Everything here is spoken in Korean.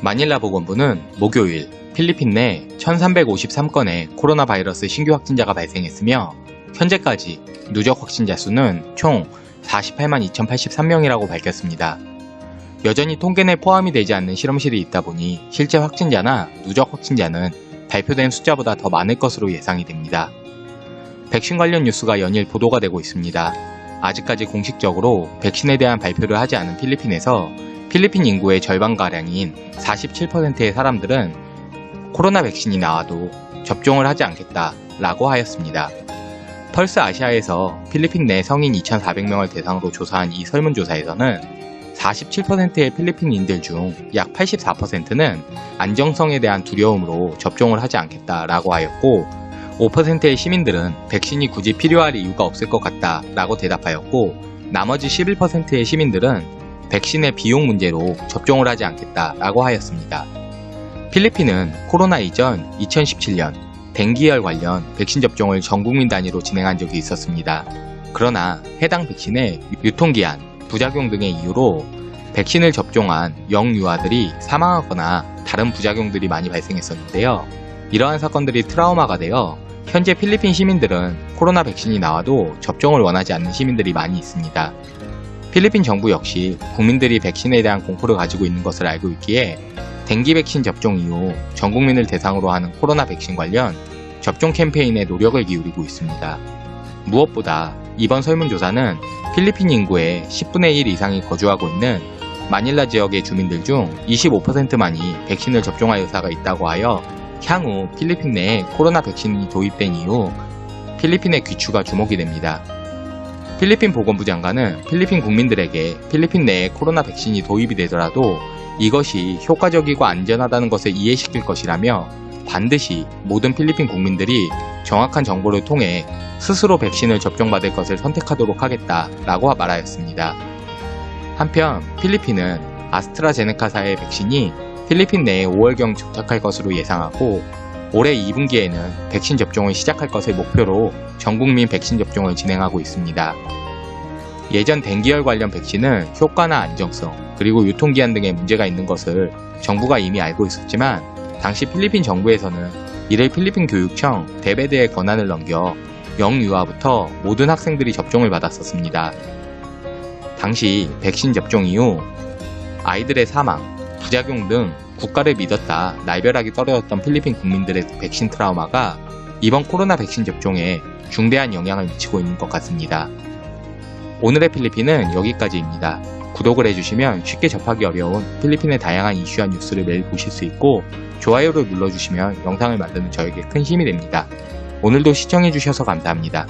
마닐라 보건부는 목요일 필리핀 내 1353건의 코로나 바이러스 신규 확진자가 발생했으며 현재까지 누적 확진자 수는 총 48만 2083명이라고 밝혔습니다. 여전히 통계 내 포함이 되지 않는 실험실이 있다 보니 실제 확진자나 누적 확진자는 발표된 숫자보다 더 많을 것으로 예상이 됩니다. 백신 관련 뉴스가 연일 보도가 되고 있습니다. 아직까지 공식적으로 백신에 대한 발표를 하지 않은 필리핀에서 필리핀 인구의 절반가량인 47%의 사람들은 코로나 백신이 나와도 접종을 하지 않겠다라고 하였습니다. 펄스 아시아에서 필리핀 내 성인 2,400명을 대상으로 조사한 이 설문조사에서는 47%의 필리핀인들 중 약 84%는 안정성에 대한 두려움으로 접종을 하지 않겠다라고 하였고 5%의 시민들은 백신이 굳이 필요할 이유가 없을 것 같다라고 대답하였고 나머지 11%의 시민들은 백신의 비용 문제로 접종을 하지 않겠다라고 하였습니다. 필리핀은 코로나 이전 2017년 댕기열 관련 백신 접종을 전 국민 단위로 진행한 적이 있었습니다. 그러나 해당 백신의 유통기한, 부작용 등의 이유로 백신을 접종한 영유아들이 사망하거나 다른 부작용들이 많이 발생했었는데요. 이러한 사건들이 트라우마가 되어 현재 필리핀 시민들은 코로나 백신이 나와도 접종을 원하지 않는 시민들이 많이 있습니다. 필리핀 정부 역시 국민들이 백신에 대한 공포를 가지고 있는 것을 알고 있기에 댕기 백신 접종 이후 전 국민을 대상으로 하는 코로나 백신 관련 접종 캠페인에 노력을 기울이고 있습니다. 무엇보다 이번 설문조사는 필리핀 인구의 10분의 1 이상이 거주하고 있는 마닐라 지역의 주민들 중 25%만이 백신을 접종할 의사가 있다고 하여 향후 필리핀 내에 코로나 백신이 도입된 이후 필리핀의 귀추가 주목이 됩니다. 필리핀 보건부 장관은 필리핀 국민들에게 필리핀 내에 코로나 백신이 도입이 되더라도 이것이 효과적이고 안전하다는 것을 이해시킬 것이라며 반드시 모든 필리핀 국민들이 정확한 정보를 통해 스스로 백신을 접종받을 것을 선택하도록 하겠다라고 말하였습니다. 한편 필리핀은 아스트라제네카사의 백신이 필리핀 내에 5월경 도착할 것으로 예상하고 올해 2분기에는 백신 접종을 시작할 것을 목표로 전국민 백신 접종을 진행하고 있습니다. 예전 댕기열 관련 백신은 효과나 안정성 그리고 유통기한 등의 문제가 있는 것을 정부가 이미 알고 있었지만 당시 필리핀 정부에서는 이를 필리핀 교육청 데베드의 권한을 넘겨 영유아부터 모든 학생들이 접종을 받았었습니다. 당시 백신 접종 이후 아이들의 사망, 부작용 등 국가를 믿었다 날벼락이 떨어졌던 필리핀 국민들의 백신 트라우마가 이번 코로나 백신 접종에 중대한 영향을 미치고 있는 것 같습니다. 오늘의 필리핀은 여기까지입니다. 구독을 해주시면 쉽게 접하기 어려운 필리핀의 다양한 이슈와 뉴스를 매일 보실 수 있고 좋아요를 눌러주시면 영상을 만드는 저에게 큰 힘이 됩니다. 오늘도 시청해주셔서 감사합니다.